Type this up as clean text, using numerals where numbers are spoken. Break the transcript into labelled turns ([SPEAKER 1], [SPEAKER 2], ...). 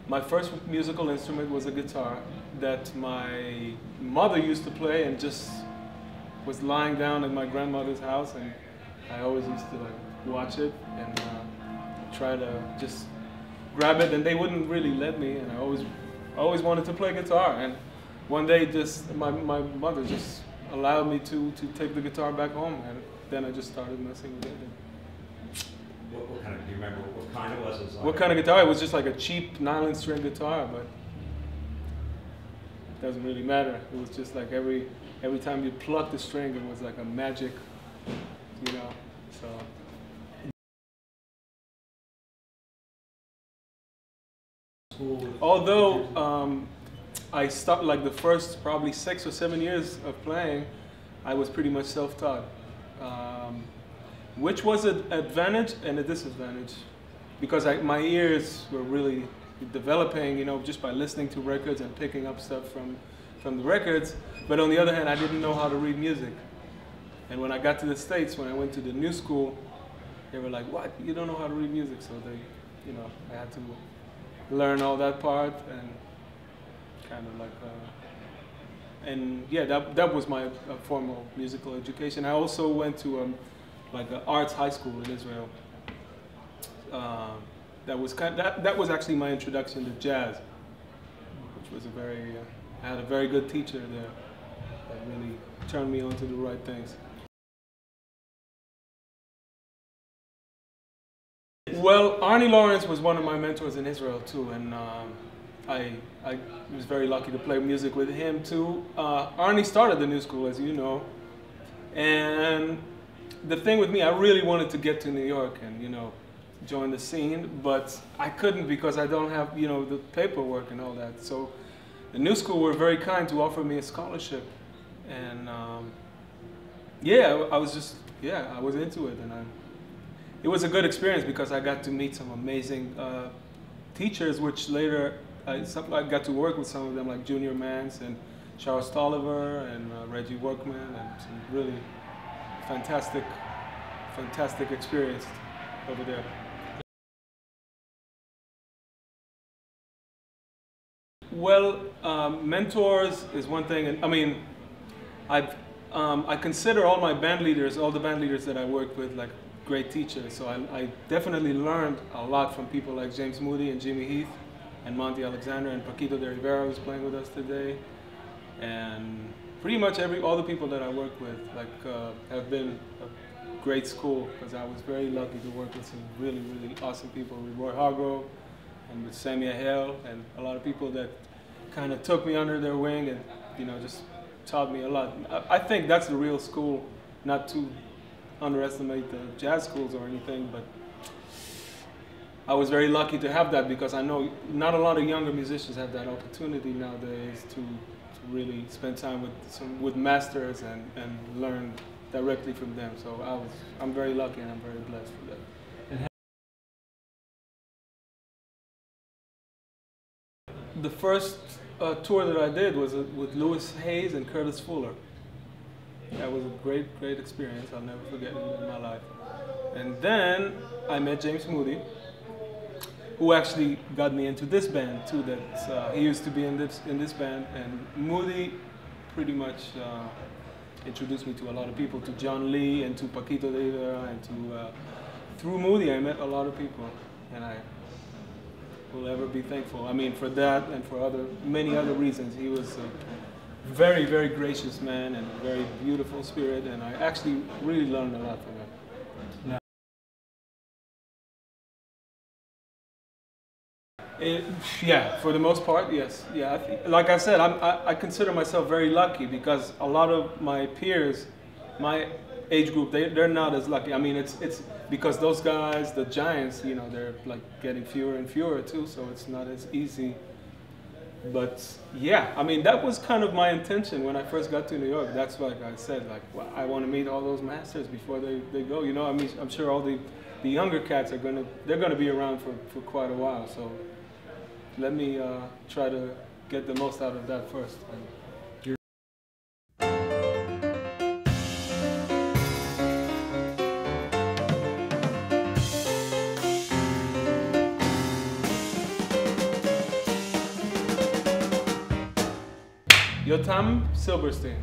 [SPEAKER 1] My first musical instrument was a guitar that my mother used to play, and just was lying down at my grandmother's house, and I always used to like watch it and try to just grab it, and they wouldn't really let me, and I always wanted to play guitar. And one day, just my mother just allowed me to take the guitar back home, and then I just started messing with it.
[SPEAKER 2] What kind of, do you remember what kind it was?
[SPEAKER 1] What kind of guitar? It was just like a cheap nylon string guitar, but it doesn't really matter. It was just like every time you pluck the string, it was like a magic, you know. So. Although I stopped, like the first probably 6 or 7 years of playing, I was pretty much self-taught, which was an advantage and a disadvantage, because my ears were really developing, you know, just by listening to records and picking up stuff from the records. But on the other hand, I didn't know how to read music. And when I got to the States, when I went to the new school, they were like, "What? You don't know how to read music?" So they, you know, I had to learn all that part, and kind of like, and yeah, that was my formal musical education. I also went to like an arts high school in Israel. That was actually my introduction to jazz, which was I had a very good teacher there that really turned me on to the right things. Well, Arnie Lawrence was one of my mentors in Israel too, and I was very lucky to play music with him too. Arnie started the new school, as you know, and the thing with me, I really wanted to get to New York and, you know, join the scene, but I couldn't because I don't have, you know, the paperwork and all that. So the new school were very kind to offer me a scholarship, and yeah, I was into it, and it was a good experience because I got to meet some amazing teachers, which later I got to work with some of them, like Junior Mance and Charles Tolliver and Reggie Workman, and some really fantastic experience over there. Well, mentors is one thing, and I mean, I consider all my band leaders, all the band leaders that I worked with, like great teachers. So I definitely learned a lot from people like James Moody and Jimmy Heath and Monty Alexander and Paquito de Rivera, who's playing with us today, and pretty much all the people that I work with, like have been a great school, because I was very lucky to work with some really awesome people, with Roy Hargrove and with Samia Hale, and a lot of people that kind of took me under their wing and, you know, just taught me a lot. I think that's the real school, not to underestimate the jazz schools or anything, but I was very lucky to have that, because I know not a lot of younger musicians have that opportunity nowadays to really spend time with masters and learn directly from them. So I'm very lucky, and I'm very blessed for that. The first tour that I did was with Louis Hayes and Curtis Fuller. That was a great experience. I'll never forget it in my life. And then I met James Moody, who actually got me into this band too. That he used to be in this band, and Moody pretty much introduced me to a lot of people, to John Lee and to Paquito de Rivera, and to through Moody I met a lot of people, and I will ever be thankful. I mean, for that and for many other reasons. He was a very gracious man and a very beautiful spirit, and I actually really learned a lot from him. Yeah, for the most part, yes. Yeah, like I said, I consider myself very lucky, because a lot of my peers, my age group, they're not as lucky. I mean, it's because those guys, the giants, you know, they're like getting fewer and fewer too, so it's not as easy. But yeah, I mean, that was kind of my intention when I first got to New York. That's like I said, like, well, I want to meet all those masters before they go. You know, I mean, I'm sure all the younger cats they're gonna be around for quite a while. So let me try to get the most out of that first. Yotam Silberstein.